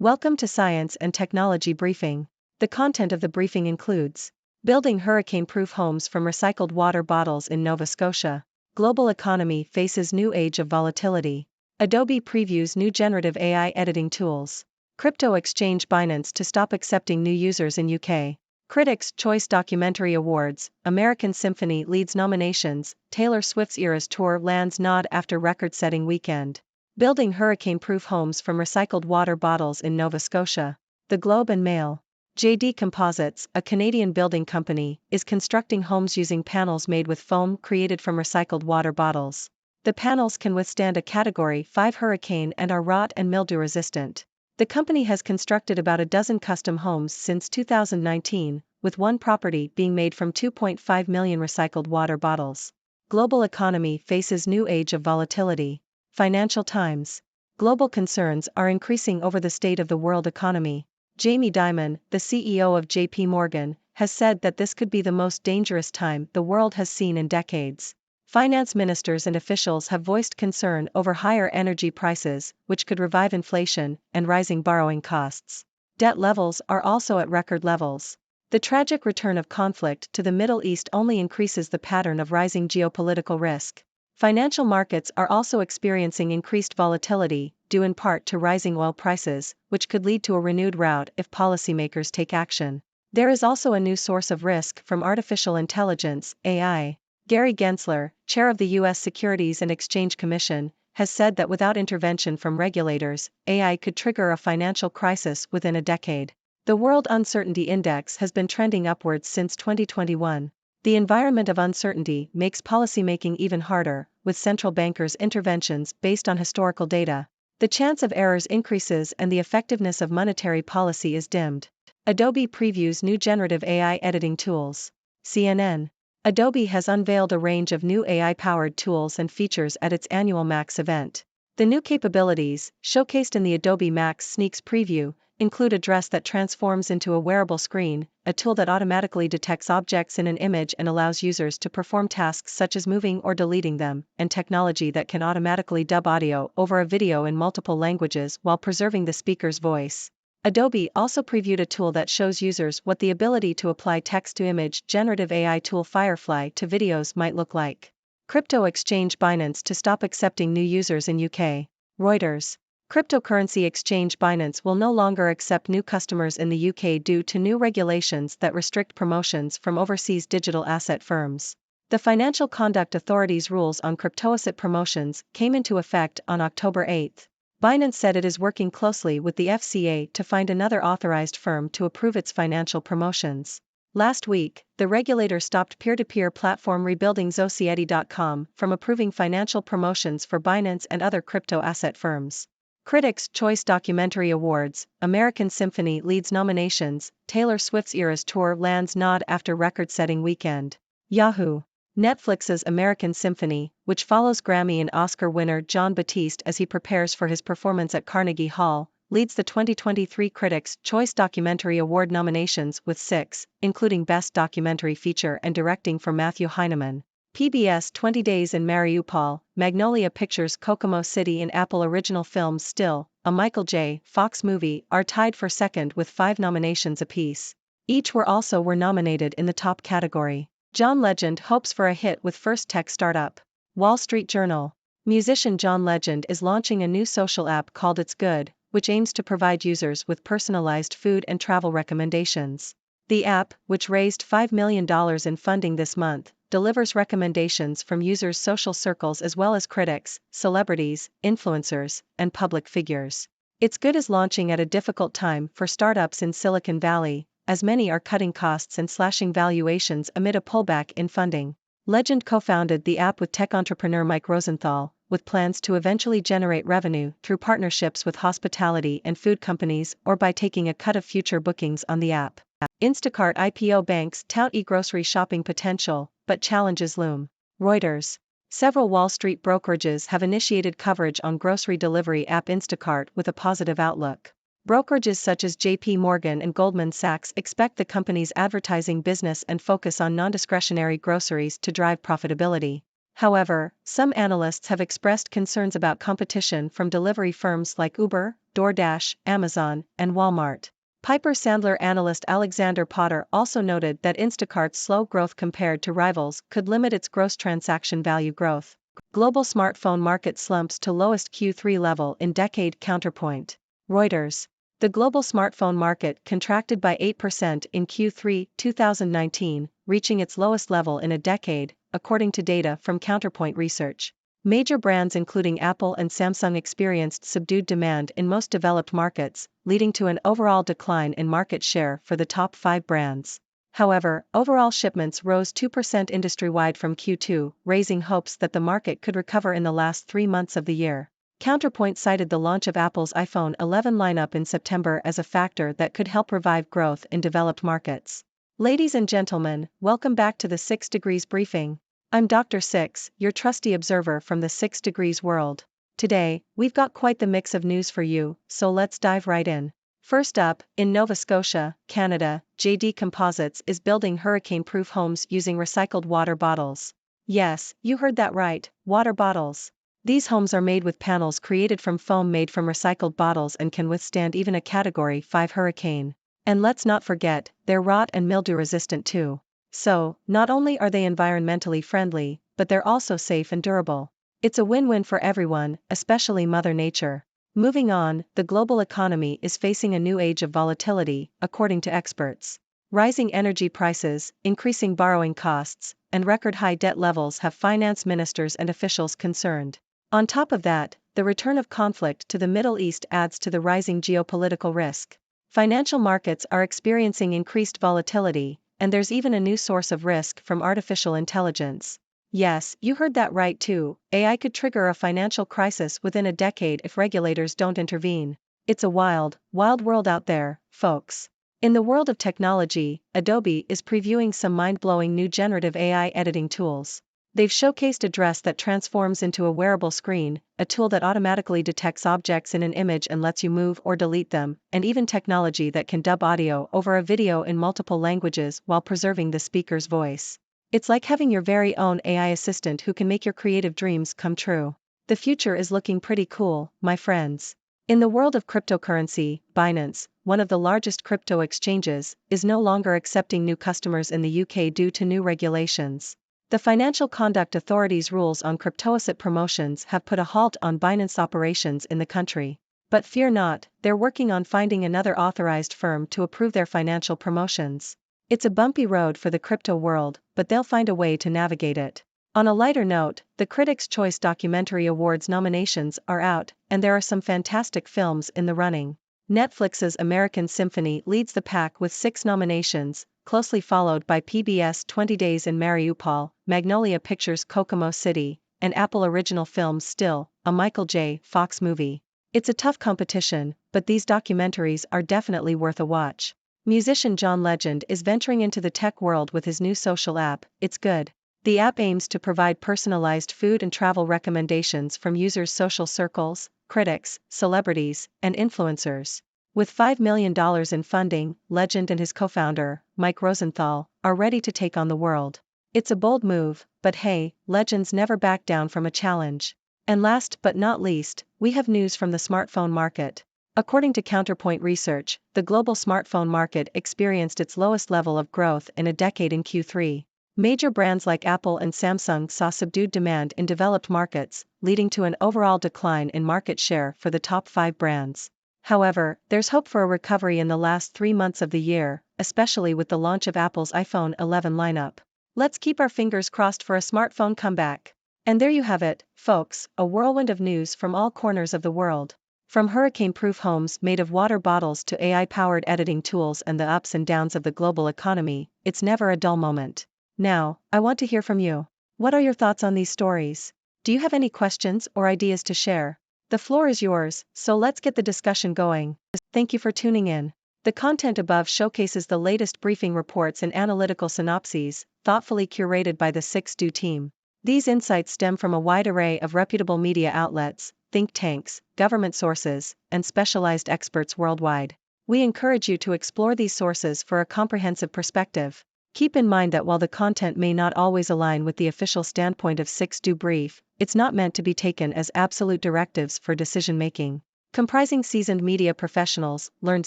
Welcome to Science and Technology Briefing. The content of the briefing includes building hurricane-proof homes from recycled water bottles in Nova Scotia. Global economy faces new age of volatility. Adobe previews new generative AI editing tools. Crypto exchange Binance to stop accepting new users in UK. Critics' Choice Documentary Awards, American Symphony leads nominations, Taylor Swift's Eras Tour lands nod after record-setting weekend. Building hurricane-proof homes from recycled water bottles in Nova Scotia. The Globe and Mail. JD Composites, a Canadian building company, is constructing homes using panels made with foam created from recycled water bottles. The panels can withstand a Category 5 hurricane and are rot and mildew resistant. The company has constructed about a dozen custom homes since 2019, with one property being made from 2.5 million recycled water bottles. Global economy faces new age of volatility. Financial Times. Global concerns are increasing over the state of the world economy. Jamie Dimon, the CEO of JP Morgan, has said that this could be the most dangerous time the world has seen in decades. Finance ministers and officials have voiced concern over higher energy prices, which could revive inflation, and rising borrowing costs. Debt levels are also at record levels. The tragic return of conflict to the Middle East only increases the pattern of rising geopolitical risk. Financial markets are also experiencing increased volatility, due in part to rising oil prices, which could lead to a renewed rout if policymakers take action. There is also a new source of risk from artificial intelligence, AI. Gary Gensler, chair of the U.S. Securities and Exchange Commission, has said that without intervention from regulators, AI could trigger a financial crisis within a decade. The World Uncertainty Index has been trending upwards since 2021. The environment of uncertainty makes policymaking even harder, with central bankers' interventions based on historical data. The chance of errors increases and the effectiveness of monetary policy is dimmed. Adobe previews new generative AI editing tools. CNN. Adobe has unveiled a range of new AI-powered tools and features at its annual Max event. The new capabilities, showcased in the Adobe Max Sneaks preview, include a dress that transforms into a wearable screen, a tool that automatically detects objects in an image and allows users to perform tasks such as moving or deleting them, and technology that can automatically dub audio over a video in multiple languages while preserving the speaker's voice. Adobe also previewed a tool that shows users what the ability to apply text-to-image generative AI tool Firefly to videos might look like. Crypto exchange Binance to stop accepting new users in UK. Reuters. Cryptocurrency exchange Binance will no longer accept new customers in the UK due to new regulations that restrict promotions from overseas digital asset firms. The Financial Conduct Authority's rules on cryptoasset promotions came into effect on October 8. Binance said it is working closely with the FCA to find another authorized firm to approve its financial promotions. Last week, the regulator stopped peer-to-peer platform rebuilding Society.com from approving financial promotions for Binance and other crypto asset firms. Critics' Choice Documentary Awards, American Symphony leads nominations, Taylor Swift's Eras Tour lands nod after record-setting weekend. Yahoo! Netflix's American Symphony, which follows Grammy and Oscar winner Jon Batiste as he prepares for his performance at Carnegie Hall, leads the 2023 Critics' Choice Documentary Award nominations with 6, including Best Documentary Feature and Directing for Matthew Heineman. PBS 20 Days in Mariupol, Magnolia Pictures' Kokomo City and Apple Original Films Still, a Michael J. Fox movie, are tied for second with 5 nominations apiece. Each were nominated in the top category. John Legend hopes for a hit with first tech startup. Wall Street Journal. Musician John Legend is launching a new social app called It's Good, which aims to provide users with personalized food and travel recommendations. The app, which raised $5 million in funding this month, delivers recommendations from users' social circles as well as critics, celebrities, influencers, and public figures. It's Good is launching at a difficult time for startups in Silicon Valley, as many are cutting costs and slashing valuations amid a pullback in funding. Legend co-founded the app with tech entrepreneur Mike Rosenthal, with plans to eventually generate revenue through partnerships with hospitality and food companies or by taking a cut of future bookings on the app. Instacart IPO banks tout e-grocery shopping potential, but challenges loom. Reuters. Several Wall Street brokerages have initiated coverage on grocery delivery app Instacart with a positive outlook. Brokerages such as JP Morgan and Goldman Sachs expect the company's advertising business and focus on non-discretionary groceries to drive profitability. However, some analysts have expressed concerns about competition from delivery firms like Uber, DoorDash, Amazon, and Walmart. Piper Sandler analyst Alexander Potter also noted that Instacart's slow growth compared to rivals could limit its gross transaction value growth. Global smartphone market slumps to lowest Q3 level in decade. Counterpoint. Reuters. The global smartphone market contracted by 8% in Q3 2019, reaching its lowest level in a decade, according to data from Counterpoint Research. Major brands including Apple and Samsung experienced subdued demand in most developed markets, leading to an overall decline in market share for the top 5 brands. However, overall shipments rose 2% industry-wide from Q2, raising hopes that the market could recover in the last 3 months of the year. Counterpoint cited the launch of Apple's iPhone 11 lineup in September as a factor that could help revive growth in developed markets. Ladies and gentlemen, welcome back to the 6 Degrees Briefing. I'm Dr. Six, your trusty observer from the 6 Degrees world. Today, we've got quite the mix of news for you, so let's dive right in. First up, in Nova Scotia, Canada, JD Composites is building hurricane-proof homes using recycled water bottles. Yes, you heard that right, water bottles. These homes are made with panels created from foam made from recycled bottles and can withstand even a Category 5 hurricane. And let's not forget, they're rot and mildew resistant too. So, not only are they environmentally friendly, but they're also safe and durable. It's a win-win for everyone, especially Mother Nature. Moving on, the global economy is facing a new age of volatility, according to experts. Rising energy prices, increasing borrowing costs, and record-high debt levels have finance ministers and officials concerned. On top of that, the return of conflict to the Middle East adds to the rising geopolitical risk. Financial markets are experiencing increased volatility, and there's even a new source of risk from artificial intelligence. Yes, you heard that right too, AI could trigger a financial crisis within a decade if regulators don't intervene. It's a wild, wild world out there, folks. In the world of technology, Adobe is previewing some mind-blowing new generative AI editing tools. They've showcased a dress that transforms into a wearable screen, a tool that automatically detects objects in an image and lets you move or delete them, and even technology that can dub audio over a video in multiple languages while preserving the speaker's voice. It's like having your very own AI assistant who can make your creative dreams come true. The future is looking pretty cool, my friends. In the world of cryptocurrency, Binance, one of the largest crypto exchanges, is no longer accepting new customers in the UK due to new regulations. The Financial Conduct Authority's rules on cryptoasset promotions have put a halt on Binance operations in the country. But fear not, they're working on finding another authorized firm to approve their financial promotions. It's a bumpy road for the crypto world, but they'll find a way to navigate it. On a lighter note, the Critics' Choice Documentary Awards nominations are out, and there are some fantastic films in the running. Netflix's American Symphony leads the pack with 6 nominations, closely followed by PBS 20 Days in Mariupol, Magnolia Pictures' Kokomo City, and Apple Original Films' Still, a Michael J. Fox movie. It's a tough competition, but these documentaries are definitely worth a watch. Musician John Legend is venturing into the tech world with his new social app, It's Good. The app aims to provide personalized food and travel recommendations from users' social circles, critics, celebrities, and influencers. With $5 million in funding, Legend and his co-founder, Mike Rosenthal, are ready to take on the world. It's a bold move, but hey, legends never back down from a challenge. And last but not least, we have news from the smartphone market. According to Counterpoint Research, the global smartphone market experienced its lowest level of growth in a decade in Q3. Major brands like Apple and Samsung saw subdued demand in developed markets, leading to an overall decline in market share for the top 5 brands. However, there's hope for a recovery in the last 3 months of the year, especially with the launch of Apple's iPhone 11 lineup. Let's keep our fingers crossed for a smartphone comeback. And there you have it, folks, a whirlwind of news from all corners of the world. From hurricane-proof homes made of water bottles to AI-powered editing tools and the ups and downs of the global economy, it's never a dull moment. Now, I want to hear from you. What are your thoughts on these stories? Do you have any questions or ideas to share? The floor is yours, so let's get the discussion going. Thank you for tuning in. The content above showcases the latest briefing reports and analytical synopses, thoughtfully curated by the 6Do team. These insights stem from a wide array of reputable media outlets, think tanks, government sources, and specialized experts worldwide. We encourage you to explore these sources for a comprehensive perspective. Keep in mind that while the content may not always align with the official standpoint of 6Do Brief, it's not meant to be taken as absolute directives for decision-making. Comprising seasoned media professionals, learned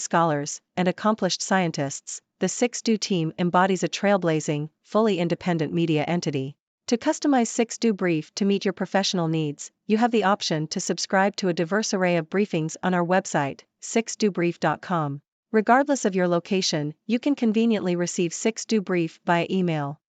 scholars, and accomplished scientists, the 6Do team embodies a trailblazing, fully independent media entity. To customize 6Do Brief to meet your professional needs, you have the option to subscribe to a diverse array of briefings on our website, 6dobrief.com. Regardless of your location, you can conveniently receive 6Do Brief via email.